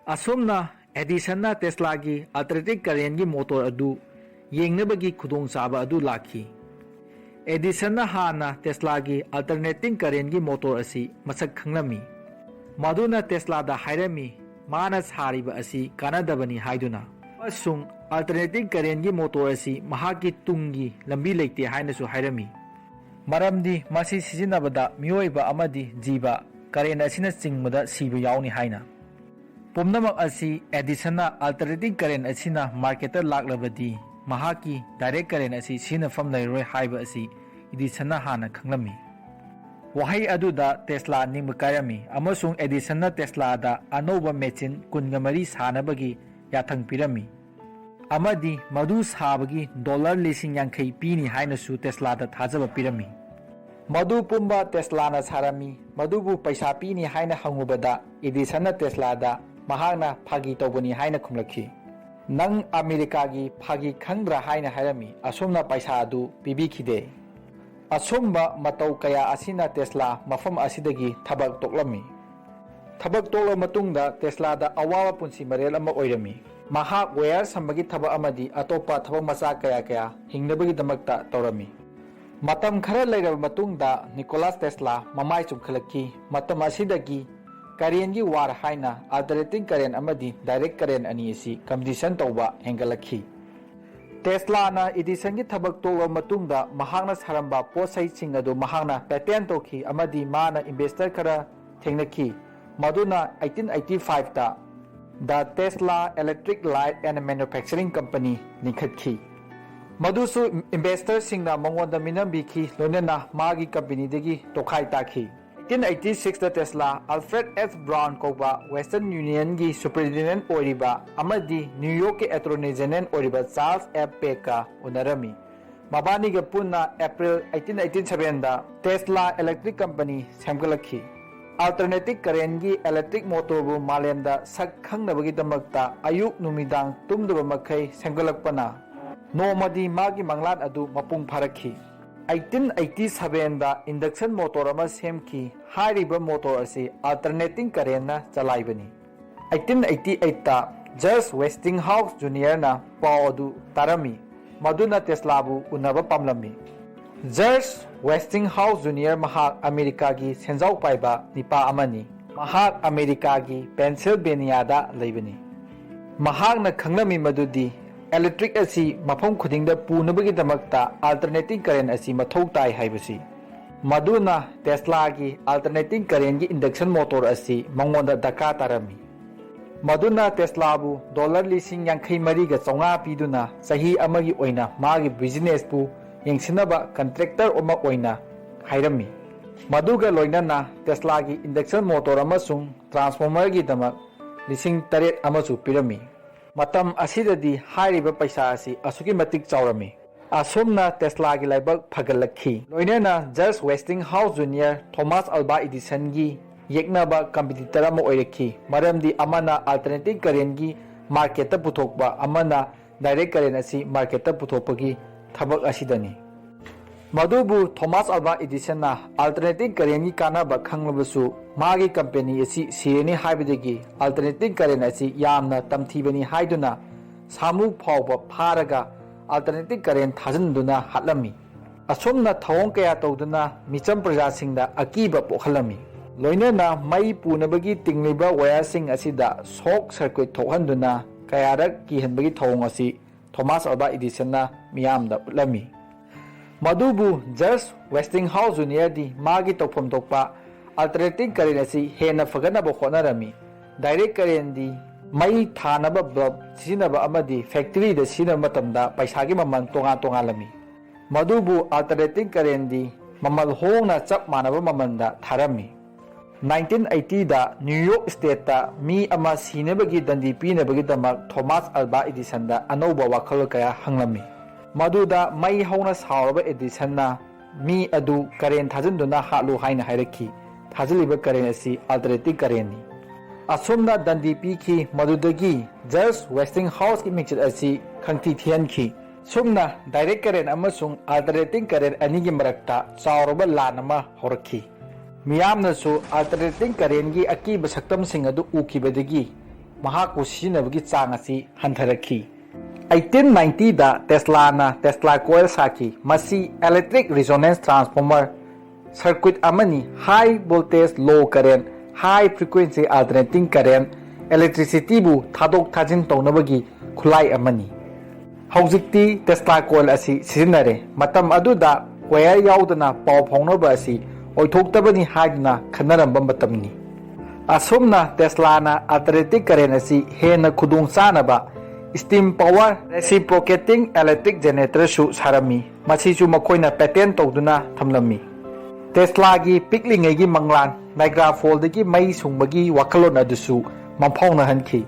ꯑꯁꯨꯝꯅ ꯑꯦꯗꯤꯁꯟꯅ ꯇꯦꯁꯂꯥꯒꯤ ꯑꯜꯇꯔꯅꯦꯇꯤꯡ ꯀꯔꯦꯟꯒꯤ ꯃꯣꯇꯣꯔ ꯑꯗꯨ ꯌꯦꯡꯅꯕꯒꯤ ꯈꯨꯗꯣꯡꯆꯥꯕ ꯑꯗꯨ ꯂꯥꯛꯈꯤ꯫ ꯑꯦꯗꯤꯁꯟꯅ ꯍꯥꯟꯅ ꯇꯦꯁꯂꯥꯒꯤ ꯑꯜꯇꯔꯅꯦꯇꯤꯡ ꯀꯔꯦꯟꯒꯤ ꯃꯣꯇꯣꯔ ꯑꯁꯤ ꯃꯁꯛ ꯈꯪꯂꯝꯃꯤ, ꯃꯗꯨꯅ ꯇꯦꯁꯂꯥꯗ ꯍꯥꯏꯔꯝꯃꯤ ꯃꯥꯅ ꯁꯥꯔꯤꯕ ꯑꯁꯤ ꯀꯥꯟꯅꯗꯕꯅꯤ ꯍꯥꯏꯗꯨꯅ, ꯑꯃꯁꯨꯡ ꯑꯜꯇꯔꯅꯦꯇꯤꯡ ꯀꯔꯦꯟꯒꯤ ꯃꯣꯇꯣꯔ ꯑꯁꯤ ꯃꯍꯥꯛꯀꯤ ꯇꯨꯡꯒꯤ ꯂꯝꯕꯤ ꯂꯩꯇꯦ ꯍꯥꯏꯅꯁꯨ ꯍꯥꯏꯔꯝꯃꯤ, ꯃꯔꯝꯗꯤ ꯃꯁꯤ ꯁꯤꯖꯤꯟꯅꯕꯗ ꯃꯤꯑꯣꯏꯕ ꯑꯃꯗꯤ ꯖꯤꯕ ꯀꯔꯦꯟ ꯑꯁꯤꯅ ꯆꯤꯡꯕꯗ ꯁꯤꯕ ꯌꯥꯎꯅꯤ ꯍꯥꯏꯅ꯫ ꯄꯨꯝꯅꯃꯛ ꯑꯁꯤ ꯑꯦꯗꯤꯁꯟꯅ ꯑꯜꯇꯔꯅꯦꯇꯤꯡ ꯀꯔꯦꯟ ꯑꯁꯤꯅ ꯃꯥꯔꯀꯦꯠꯇ ꯂꯥꯛꯂꯕꯗꯤ ꯃꯍꯥꯛꯀꯤ ꯗꯥꯏꯔꯦꯛ ꯀꯔꯦꯟ ꯑꯁꯤ ꯁꯤꯖꯤꯟꯅꯐꯝ ꯂꯩꯔꯣꯏ ꯍꯥꯏꯕ ꯑꯁꯤ ꯏꯗꯤꯁꯟꯅ ꯍꯥꯟꯅ ꯈꯪꯂꯝꯃꯤ꯫ ꯋꯥꯍꯩ ꯑꯗꯨꯗ ꯇꯦꯁꯂꯥ ꯅꯤꯡꯕ ꯀꯥꯏꯔꯝꯃꯤ, ꯑꯃꯁꯨꯡ ꯑꯦꯗꯤꯁꯟꯅ ꯇꯦꯁꯂꯥꯗ ꯑꯅꯧꯕ ꯃꯦꯆꯤꯟ 24 ꯁꯥꯅꯕꯒꯤ ꯌꯥꯊꯪ ꯄꯤꯔꯝꯃꯤ, ꯑꯃꯗꯤ ꯃꯗꯨ ꯁꯥꯕꯒꯤ $50,000 ꯄꯤꯅꯤ ꯍꯥꯏꯅꯁꯨ ꯇꯦꯁꯂꯥꯗ ꯊꯥꯖꯕ ꯄꯤꯔꯝꯃꯤ꯫ ꯃꯗꯨ ꯄꯨꯝꯕ ꯇꯦꯁꯂꯥꯅ ꯁꯥꯔꯝꯃꯤ꯫ ꯃꯗꯨꯕꯨ ꯄꯩꯁꯥ ꯄꯤꯅꯤ ꯍꯥꯏꯅ ꯍꯪꯉꯨꯕꯗ ꯏꯗꯤꯁꯟꯅ ꯇꯦꯁꯂꯥꯗ ꯃꯍꯥꯛꯅ ꯐꯥꯒꯤ ꯇꯧꯕꯅꯤ ꯍꯥꯏꯅ ꯈꯨꯝꯂꯛꯈꯤ꯫ ꯅꯪ ꯑꯃꯦꯔꯤꯀꯥꯒꯤ ꯐꯥꯒꯤ ꯈꯪꯗ꯭ꯔꯥ ꯍꯥꯏꯅ ꯍꯥꯏꯔꯝꯃꯤ꯫ ꯑꯁꯨꯝꯅ ꯄꯩꯁꯥ ꯑꯗꯨ ꯄꯤꯕꯤꯈꯤꯗꯦ꯫ ꯑꯁꯨꯝꯕ ꯃꯇꯧ ꯀꯌꯥ ꯑꯁꯤꯅ ꯇꯦꯁꯂꯥ ꯃꯐꯝ ꯑꯁꯤꯗꯒꯤ ꯊꯕꯛ ꯇꯣꯛꯂꯝꯃꯤ꯫ ꯊꯕꯛ ꯇꯣꯛꯂꯕ ꯃꯇꯨꯡꯗ ꯇꯦꯁꯂꯥꯗ ꯑꯋꯥꯕ ꯄꯨꯟꯁꯤ ꯃꯔꯦꯜ ꯑꯃ ꯑꯣꯏꯔꯝꯃꯤ꯫ ꯃꯍꯥꯛ ꯋꯦꯌꯔ ꯁꯝꯕꯒꯤ ꯊꯕꯛ ꯑꯃꯗꯤ ꯑꯇꯣꯞꯄ ꯊꯕꯛ ꯃꯆꯥ ꯀꯌꯥ ꯍꯤꯡꯅꯕꯒꯤꯗꯃꯛꯇ ꯇꯧꯔꯝꯃꯤ꯫ ꯃꯇꯝ ꯈꯔ ꯂꯩꯔꯕ ꯃꯇꯨꯡꯗ ꯅꯤꯀꯣꯂꯥꯁ ꯇꯦꯁꯂꯥ ꯃꯃꯥꯏ ꯆꯨꯝꯈꯠꯂꯛꯈꯤ꯫ ꯃꯇꯝ ꯑꯁꯤꯗꯒꯤ ꯀꯔꯦꯟꯒꯤ ꯋꯥꯔ ꯍꯥꯏꯅ ꯑꯜꯇꯔꯅꯦꯇꯤꯡ ꯀꯔꯦꯟ ꯑꯃꯗꯤ ꯗꯥꯏꯔꯦꯛ ꯀꯔꯦꯟ ꯑꯅꯤ ꯑꯁꯤ ꯀꯝꯄꯤꯇꯤꯁꯟ ꯇꯧꯕ ꯍꯦꯟꯒꯠꯂꯛꯈꯤ꯫ ꯇꯦꯁꯂꯥꯅ ꯑꯦꯗꯤꯁꯟꯒꯤ ꯊꯕꯛ ꯇꯣꯛꯂꯕ ꯃꯇꯨꯡꯗ ꯃꯍꯥꯛꯅ ꯁꯥꯔꯝꯕ ꯄꯣꯠꯆꯩꯁꯤꯡ ꯑꯗꯨ ꯃꯍꯥꯛꯅ ꯄꯦꯇꯦꯟ ꯇꯧꯈꯤ ꯑꯃꯗꯤ ꯃꯥꯅ ꯏꯟꯚꯦꯁꯇꯔ ꯈꯔ ꯊꯦꯡꯅꯈꯤ ꯃꯗꯨꯅ 1885ꯗ ꯗ Tesla electric light and manufacturing company ꯂꯤꯡꯈꯠꯈꯤ꯫ ꯃꯗꯨꯁꯨ ꯏꯟꯚꯦꯁꯇꯔꯁꯤꯡꯅ ꯃꯉꯣꯟꯗ ꯃꯤꯅꯝꯕꯤꯈꯤ ꯂꯣꯏꯅꯅ ꯃꯥꯒꯤ ꯀꯝꯄꯅꯤꯗꯒꯤ ꯇꯣꯈꯥꯏ ꯇꯥꯈꯤ꯫ 1886ꯗ ꯇꯦꯁꯂꯥ ꯑꯜꯐ꯭ꯔꯦꯗ ꯑꯦꯁ ꯕ꯭ꯔꯥꯎꯟ ꯀꯧꯕ ꯋꯦꯁꯇꯔꯟ ꯌꯨꯅꯤꯌꯟꯒꯤ ꯁꯨꯄꯔꯤꯟꯇꯦꯟꯗꯦꯟꯠ ꯑꯣꯏꯔꯤꯕ ꯑꯃꯗꯤ ꯅ꯭ꯌꯨ ꯌꯣꯔꯛꯀꯤ ꯑꯦꯇꯣꯔꯅꯤ ꯖꯦꯅꯔꯦꯜ ꯑꯣꯏꯔꯤꯕ ꯆꯥꯔꯜꯁ ꯑꯦꯐ ꯄꯦꯛꯀ ꯎꯅꯔꯝꯃꯤ꯫ ꯃꯕꯥꯅꯤꯒ ꯄꯨꯟꯅ ꯑꯦꯄ꯭ꯔꯤꯜ 1887ꯗ ꯇꯦꯁꯂꯥ ꯏꯂꯦꯛꯇ꯭ꯔꯤꯛ ꯀꯝꯄꯅꯤ ꯁꯦꯝꯒꯠꯂꯛꯈꯤ꯫ ꯑꯜꯇꯔꯅꯦꯇꯤꯡ ꯀꯔꯦꯟꯒꯤ ꯏꯂꯦꯛꯇ꯭ꯔꯤꯛ ꯃꯣꯇꯣꯔꯕꯨ ꯃꯥꯂꯦꯝꯗ ꯁꯛ ꯈꯪꯅꯕꯒꯤꯗꯃꯛꯇ ꯑꯌꯨꯛ ꯅꯨꯃꯤꯗꯥꯡ ꯇꯨꯝꯗꯕ ꯃꯈꯩ ꯁꯦꯝꯒꯠꯂꯛꯄꯅ ꯅꯣꯡꯃꯗꯤ ꯃꯥꯒꯤ ꯃꯪꯂꯥꯟ ꯑꯗꯨ ꯃꯄꯨꯡ ꯐꯥꯔꯛꯈꯤ꯫ 1887ꯗ ꯏꯟꯗꯛꯁꯟ ꯃꯣꯇꯣꯔ ꯑꯃ ꯁꯦꯝꯈꯤ꯫ ꯍꯥꯏꯔꯤꯕ ꯃꯣꯇꯣꯔ ꯑꯁꯤ ꯑꯜꯇꯔꯅꯦꯇꯤꯡ ꯀꯔꯦꯟꯅ ꯆꯂꯥꯏꯕꯅꯤ꯫ 1888ꯗ ꯖꯔꯖ ꯋꯦꯁꯇꯤꯡꯍꯥꯎꯁ ꯖꯨꯅꯤꯌꯔꯅ ꯄꯥꯎ ꯑꯗꯨ ꯇꯥꯔꯝꯃꯤ ꯃꯗꯨꯅ ꯇꯦꯁꯂꯥꯕꯨ ꯎꯅꯕ ꯄꯥꯝꯂꯝꯃꯤ꯫ ꯖꯔꯖ ꯋꯦꯁꯇꯤꯡꯍꯥꯎꯁ ꯖꯨꯅꯤꯌꯔ ꯃꯍꯥꯛ ꯑꯃꯦꯔꯤꯀꯥꯒꯤ ꯁꯦꯟꯖꯥꯎ ꯄꯥꯏꯕ ꯅꯤꯄꯥ ꯑꯃꯅꯤ꯫ ꯃꯍꯥꯛ ꯑꯃꯦꯔꯤꯀꯥꯒꯤ ꯄꯦꯟꯁꯤꯜꯚꯦꯅꯤꯌꯥꯗ ꯂꯩꯕꯅꯤ꯫ ꯃꯍꯥꯛꯅ ꯈꯪꯂꯝꯃꯤ ꯃꯗꯨꯗꯤ ꯏꯂꯦꯛꯇ꯭ꯔꯤꯛ ꯑꯁꯤ ꯃꯐꯝ ꯈꯨꯗꯤꯡꯗ ꯄꯨꯅꯕꯒꯤꯗꯃꯛꯇ ꯑꯜꯇꯔꯅꯦꯇꯤꯡ ꯀꯔꯦꯟ ꯑꯁꯤ ꯃꯊꯧ ꯇꯥꯏ ꯍꯥꯏꯕꯁꯤ꯫ ꯃꯗꯨꯅ ꯇꯦꯁꯂꯥꯒꯤ ꯑꯜꯇꯔꯅꯦꯇꯤꯡ ꯀꯔꯦꯟꯒꯤ ꯏꯟꯗꯛꯁꯟ ꯃꯣꯇꯣꯔ ꯑꯁꯤ ꯃꯉꯣꯟꯗ ꯗꯔꯀꯥꯔ ꯇꯥꯔꯝꯃꯤ꯫ ꯃꯗꯨꯅ ꯇꯦꯁꯂꯥꯕꯨ $84,500 ꯄꯤꯗꯨꯅ ꯆꯍꯤ ꯑꯃꯒꯤ ꯑꯣꯏꯅ ꯃꯥꯒꯤ ꯕꯤꯖꯤꯅꯦꯁꯄꯨ ꯌꯦꯡꯁꯤꯟꯅꯕ ꯀꯟꯇ꯭ꯔꯦꯛꯇꯔ ꯑꯃ ꯑꯣꯏꯅ ꯍꯥꯏꯔꯝꯃꯤ꯫ ꯃꯗꯨꯒ ꯂꯣꯏꯅꯅ ꯇꯦꯁꯂꯥꯒꯤ ꯏꯟꯗꯛꯁꯟ ꯃꯣꯇꯣꯔ ꯑꯃꯁꯨꯡ ꯇ꯭ꯔꯥꯟꯁꯐꯣꯔꯃꯔꯒꯤꯗꯃꯛ $8,000 ꯑꯃꯁꯨ ꯄꯤꯔꯝꯃꯤ꯫ ꯃꯇꯝ ꯑꯁꯤꯗꯗꯤ ꯍꯥꯏꯔꯤꯕ ꯄꯩꯁꯥ ꯑꯁꯤ ꯑꯁꯨꯛꯀꯤ ꯃꯇꯤꯛ ꯆꯥꯎꯔꯝꯃꯤ꯫ ꯑꯁꯨꯝꯅ ꯇꯦꯁꯂꯥꯒꯤ ꯂꯥꯏꯕꯛ ꯐꯒꯠꯂꯛꯈꯤ꯫ ꯂꯣꯏꯅꯅ George Westinghouse junior Thomas ꯑꯜꯚꯥ ꯑꯦꯗꯤꯁꯟꯒꯤ ꯌꯦꯛꯅꯕ competitor ꯑꯃ ꯑꯣꯏꯔꯛꯈꯤ ꯃꯔꯝꯗꯤ ꯑꯃꯅ ꯑꯜꯇꯔꯅꯦꯇꯤꯡ ꯀꯔꯦꯟꯒꯤ ꯃꯥꯔꯀꯦꯠꯇ ꯄꯨꯊꯣꯛꯄ ꯑꯃꯅ ꯗꯥꯏꯔꯦꯛ ꯀꯔꯦꯟ ꯑꯁꯤ ꯃꯥꯔꯀꯦꯠꯇ ꯄꯨꯊꯣꯛꯄꯒꯤ ꯊꯕꯛ ꯑꯁꯤꯗꯅꯤ꯫ ꯃꯗꯨꯕꯨ ꯊꯣꯃꯥꯁ ꯑꯜꯚꯥ ꯑꯦꯗꯤꯁꯟꯅ ꯑꯜꯇꯔꯅꯦꯇꯤꯡ ꯀꯔꯦꯟꯒꯤ ꯀꯥꯟꯅꯕ ꯈꯪꯂꯕꯁꯨ ꯃꯥꯒꯤ ꯀꯝꯄꯦꯅꯤ ꯑꯁꯤ ꯁꯤꯔꯅꯤ ꯍꯥꯏꯕꯗꯒꯤ ꯑꯜꯇꯔꯅꯦꯇꯤꯡ ꯀꯔꯦꯟ ꯑꯁꯤ ꯌꯥꯝꯅ ꯇꯝꯊꯤꯕꯅꯤ ꯍꯥꯏꯗꯨꯅ ꯁꯥꯃꯨ ꯐꯥꯎꯕ ꯐꯥꯔꯒ ꯑꯜꯇꯔꯅꯦꯇꯤꯡ ꯀꯔꯦꯟ ꯊꯥꯖꯤꯟꯗꯨꯅ ꯍꯥꯠꯂꯝꯃꯤ꯫ ꯑꯁꯨꯝꯅ ꯊꯧꯑꯣꯡ ꯀꯌꯥ ꯇꯧꯗꯨꯅ ꯃꯤꯆꯝ ꯄ꯭ꯔꯖꯥꯁꯤꯡꯗ ꯑꯀꯤꯕ ꯄꯣꯛꯍꯜꯂꯝꯃꯤ꯫ ꯂꯣꯏꯅꯅ ꯃꯩ ꯄꯨꯅꯕꯒꯤ ꯇꯤꯡꯂꯤꯕ ꯋꯥꯌꯔꯁꯤꯡ ꯑꯁꯤꯗ ꯁꯣꯛ ꯁꯔꯀ꯭ꯌꯨꯠ ꯊꯣꯛꯍꯟꯗꯨꯅ ꯀꯌꯥꯔꯛ ꯀꯤꯍꯟꯕꯒꯤ ꯊꯧꯑꯣꯡ ꯑꯁꯤ ꯊꯣꯃꯥꯁ ꯑꯜꯚꯥ ꯑꯦꯗꯤꯁꯟꯅ ꯃꯤꯌꯥꯝꯗ ꯎꯠꯂꯝꯃꯤ꯫ ꯃꯗꯨꯕꯨ ꯖꯔꯖ ꯋꯦꯁꯇꯤꯡꯍꯥꯎꯁ ꯖꯨꯅꯤꯌꯔꯗꯤ ꯃꯥꯒꯤ ꯇꯧꯐꯝ ꯊꯣꯛꯄ ꯑꯜꯇꯔꯅꯦꯇꯤꯡ ꯀꯔꯦꯟ ꯑꯁꯤ ꯍꯦꯟꯅ ꯐꯒꯠꯅꯕ ꯍꯣꯠꯅꯔꯝꯃꯤ꯫ ꯗꯥꯏꯔꯦꯛ ꯀꯔꯦꯟꯗꯤ ꯃꯩ ꯊꯥꯅꯕ ꯕꯜꯕ ꯁꯤꯖꯤꯟꯅꯕ ꯑꯃꯗꯤ ꯐꯦꯛꯇꯔꯤꯗ ꯁꯤꯖꯤꯟꯅꯕ ꯃꯇꯝꯗ ꯄꯩꯁꯥꯒꯤ ꯃꯃꯜ ꯇꯣꯉꯥꯜꯂꯝꯃꯤ꯫ ꯃꯗꯨꯕꯨ ꯑꯜꯇꯔꯅꯦꯇꯤꯡ ꯀꯔꯦꯟꯗꯤ ꯃꯃꯜ ꯍꯣꯡꯅ ꯆꯞ ꯃꯥꯟꯅꯕ ꯃꯃꯜꯗ ꯊꯥꯔꯝꯃꯤ꯫ 1980ꯗ ꯅ꯭ꯌꯨ ꯌꯣꯔꯛ ꯁ꯭ꯇꯦꯠꯇ ꯃꯤ ꯑꯃ ꯁꯤꯅꯕꯒꯤ ꯗꯟꯗꯤ ꯄꯤꯅꯕꯒꯤꯗꯃꯛ ꯊꯣꯃꯥꯁ ꯑꯜꯚꯥ ꯑꯦꯗꯤꯁꯟꯗ ꯑꯅꯧꯕ ꯋꯥꯈꯜꯂꯣꯟ ꯀꯌꯥ ꯍꯪꯂꯝꯃꯤ꯫ ꯃꯗꯨꯗ ꯃꯩ ꯍꯧꯅ ꯁꯥꯎꯔꯕ ꯑꯦꯗꯤꯁꯟꯅ ꯃꯤ ꯑꯗꯨ ꯀꯔꯦꯟ ꯊꯥꯖꯤꯟꯗꯨꯅ ꯍꯥꯠꯂꯨ ꯍꯥꯏꯅ ꯍꯥꯏꯔꯛꯈꯤ꯫ ꯊꯥꯖꯤꯜꯂꯤꯕ ꯀꯔꯦꯟ ꯑꯁꯤ ꯑꯜꯇꯔꯅꯦꯇꯤꯡ ꯀꯔꯦꯟꯅꯤ꯫ ꯑꯁꯨꯝꯅ ꯗꯟꯗꯤ ꯄꯤꯈꯤ ꯃꯗꯨꯗꯒꯤ ꯖꯔꯖ ꯋꯦꯁꯇꯤꯡꯍꯥꯎꯁꯀꯤ ꯃꯤꯡꯆꯠ ꯑꯁꯤ ꯈꯪꯊꯤ ꯊꯤꯍꯟꯈꯤ꯫ ꯁꯨꯝꯅ ꯗꯥꯏꯔꯦꯛ ꯀꯔꯦꯟ ꯑꯃꯁꯨꯡ ꯑꯜꯇꯔꯅꯦꯇꯤꯡ ꯀꯔꯦꯟ ꯑꯅꯤꯒꯤ ꯃꯔꯛꯇ ꯆꯥꯎꯔꯕ ꯂꯥꯟ ꯑꯃ ꯍꯧꯔꯛꯈꯤ꯫ ꯃꯤꯌꯥꯝꯅꯁꯨ ꯑꯜꯇꯔꯅꯦꯇꯤꯡ ꯀꯔꯦꯟꯒꯤ ꯑꯀꯤꯕ ꯁꯛꯇꯝꯁꯤꯡ ꯑꯗꯨ ꯎꯈꯤꯕꯗꯒꯤ ꯃꯍꯥꯛꯄꯨ ꯁꯤꯖꯤꯟꯅꯕꯒꯤ ꯆꯥꯡ ꯑꯁꯤ ꯍꯟꯊꯔꯛꯈꯤ꯫ 1890ꯗ ꯇꯦꯁꯂꯥꯅ ꯇꯦꯁꯂꯥ ꯀꯣꯏꯜ ꯁꯥꯈꯤ꯫ ꯃꯁꯤ ꯏꯂꯦꯛꯇ꯭ꯔꯤꯛ ꯔꯤꯖꯣꯅꯦꯟꯁ ꯇ꯭ꯔꯥꯟꯁꯐꯣꯔꯃꯔ ꯁꯔꯀ꯭ꯌꯨꯠ ꯑꯃꯅꯤ꯫ ꯍꯥꯏ ꯚꯣꯜꯇꯦꯖ ꯂꯣ ꯀꯔꯦꯟ ꯍꯥꯏ ꯐ꯭ꯔꯤꯀ꯭ꯋꯦꯟꯁꯤ ꯑꯜꯇꯔꯅꯦꯇꯤꯡ ꯀꯔꯦꯟ ꯏꯂꯦꯛꯇ꯭ꯔꯤꯁꯤꯇꯤꯕꯨ ꯊꯥꯗꯣꯛ ꯊꯥꯖꯤꯟ ꯇꯧꯅꯕꯒꯤ ꯈꯨꯠꯂꯥꯏ ꯑꯃꯅꯤ꯫ ꯍꯧꯖꯤꯛꯇꯤ ꯇꯦꯁꯂꯥ ꯀꯣꯏꯜ ꯑꯁꯤ ꯁꯤꯖꯤꯟꯅꯔꯦ꯫ ꯃꯇꯝ ꯑꯗꯨꯗ ꯋꯥꯌꯔ ꯌꯥꯎꯗꯅ ꯄꯥꯎ ꯐꯥꯎꯅꯕ ꯑꯁꯤ ꯑꯣꯏꯊꯣꯛꯇꯕꯅꯤ ꯍꯥꯏꯗꯨꯅ ꯈꯟꯅꯔꯝꯕ ꯃꯇꯝꯅꯤ꯫ ꯑꯁꯨꯝꯅ ꯇꯦꯁꯂꯥꯅ ꯑꯜꯇꯔꯅꯦꯇꯤꯡ ꯀꯔꯦꯟ ꯑꯁꯤ ꯍꯦꯟꯅ ꯈꯨꯗꯣꯡꯆꯥꯅꯕ ꯁ꯭ꯇꯤꯝ ꯄꯥꯋꯔ ꯔꯦꯁꯤꯄ꯭ꯔꯣꯀꯦꯇꯤꯡ ꯏꯂꯦꯛꯇ꯭ꯔꯤꯛ ꯖꯦꯅꯦꯔꯦꯇꯔꯁꯨ ꯁꯥꯔꯝꯃꯤ꯫ ꯃꯁꯤꯁꯨ ꯃꯈꯣꯏꯅ ꯄꯦꯇꯦꯟ ꯇꯧꯗꯨꯅ ꯊꯝꯂꯝꯃꯤ꯫ ꯇꯦꯁꯂꯥꯒꯤ ꯄꯤꯛꯂꯤꯉꯩꯒꯤ ꯃꯪꯂꯥꯟ ꯅꯥꯏꯒ꯭ꯔꯥ ꯐꯣꯜꯗꯒꯤ ꯃꯩ ꯁꯨꯡꯕꯒꯤ ꯋꯥꯈꯜꯂꯣꯟ ꯑꯗꯨꯁꯨ ꯃꯪꯐꯥꯎꯅꯍꯟꯈꯤ꯫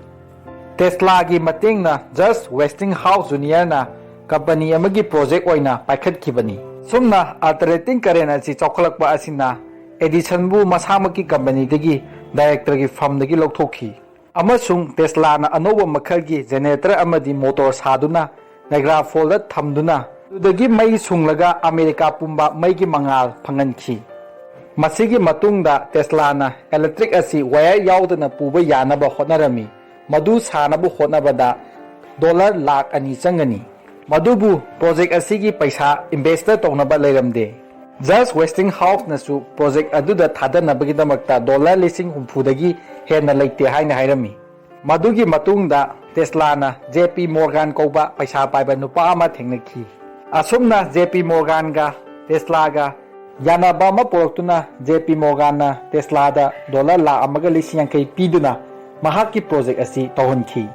ꯇꯦꯁꯂꯥꯒꯤ ꯃꯇꯦꯡꯅ ꯖꯔꯖ ꯋꯦꯁꯇꯤꯡꯍꯥꯎꯁ ꯖꯨꯅꯤꯌꯔꯅ ꯀꯝꯄꯅꯤ ꯑꯃꯒꯤ ꯄ꯭ꯔꯣꯖꯦꯛ ꯑꯣꯏꯅ ꯄꯥꯏꯈꯠꯈꯤꯕꯅꯤ꯫ ꯁꯨꯝꯅ ꯑꯜꯇꯔꯅꯦꯇꯤꯡ ꯀꯔꯦꯟ ꯑꯁꯤ ꯆꯥꯎꯈꯠꯂꯛꯄ ꯑꯁꯤꯅ ꯑꯦꯗꯤꯁꯟꯕꯨ ꯃꯁꯥꯃꯛꯀꯤ ꯀꯝꯄꯅꯤꯗꯒꯤ ꯗꯥꯏꯔꯦꯛꯇꯔꯒꯤ ꯐꯝꯗꯒꯤ ꯂꯧꯊꯣꯛꯈꯤ ꯑꯃꯁꯨꯡ ꯇꯦꯁꯂꯥꯅ ꯑꯅꯧꯕ ꯃꯈꯜꯒꯤ ꯖꯦꯅꯦꯔꯦꯇꯔ ꯑꯃꯗꯤ ꯃꯣꯇꯣꯔ ꯁꯥꯗꯨꯅ ꯅꯥꯏꯒ꯭ꯔꯥ ꯐꯣꯜꯗ ꯊꯝꯗꯨꯅ ꯑꯗꯨꯗꯒꯤ ꯃꯩ ꯁꯨꯡꯂꯒ ꯑꯃꯦꯔꯤꯀꯥ ꯄꯨꯝꯕ ꯃꯩꯒꯤ ꯃꯉꯥꯜ ꯐꯪꯍꯟꯈꯤ꯫ ꯃꯁꯤꯒꯤ ꯃꯇꯨꯡꯗ ꯇꯦꯁꯂꯥꯅ ꯏꯂꯦꯛꯇ꯭ꯔꯤꯛ ꯑꯁꯤ ꯋꯥꯌꯔ ꯌꯥꯎꯗꯅ ꯄꯨꯕ ꯌꯥꯅꯕ ꯍꯣꯠꯅꯔꯝꯃꯤ꯫ ꯃꯗꯨ ꯁꯥꯅꯕ ꯍꯣꯠꯅꯕꯗ dollar lakh ani changani madubu project asigi paisa investor tognaba leiramde just Westinghouse nasu project aduda thadanabagidamata dollar lising humphudagi henna leite haina hairami madugi matungda Tesla na JP Morgan koba paisa paiba nupa ama thengnaki asumna JP Morgan ga Tesla ga yanaba ma poroktuna JP Morgan na Tesla da dollar lakh amaga lising yankai piduna mahaki project asi tawhanki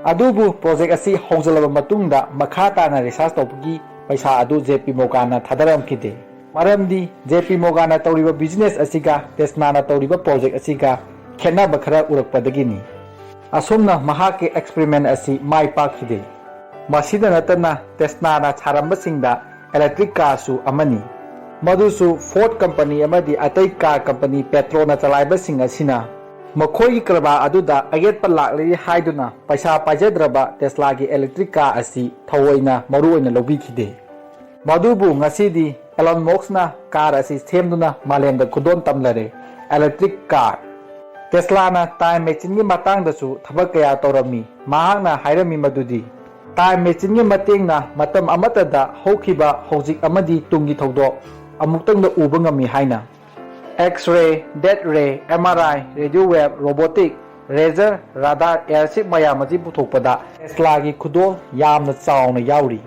adubu project asi hongjalaba matungda makha tana research tawpagi paisa adu JP Morgan na thadaramkide maramdi JP Morgan na tawriba business asiga Tesla na tawriba project asiga khenaba khara urakpadagini asumna mahaki experiment asi mai pakhide masida natana Tesla na charamba singda electric car su amani madusu Ford company amadi atai car company Petronas chalaiba sing asina makhoi karba aduda agetpa lakli haiduna paisa pajadraba Tesla gi electric car asi thawoina maruoina lobikhide madubu ngasidi Elon Musk na car asi semduna malemda kudon tamlare electric car Tesla na time machine gi matang dasu thabak kaya torami mahakna hairami madudi time machine gi matengna matam amatada hokhiba hojik amadi tungi thawdo amuktang da uba ngami haina X-ray, death ray, MRI, radio wave, robotic, laser, radar, airship mayam asi puthokpada Tesla gi khudol yamna chawna yauri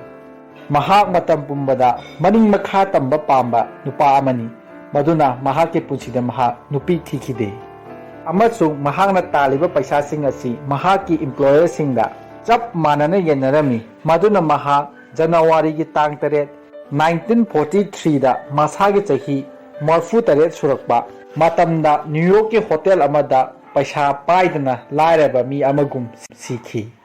mahak matam pumbada maning makha tamba pamba nupa amani maduna mahake punsida mahak nupi thikhide amasung mahakna taliba paisa sing asi mahaki employer singda chap manana yenarami maduna mahak January gi tang 8 1943 da masagi chahi marfu taret surakpa matamda New York ki hotel amada paisa paidana lairaba mi amagum sikhi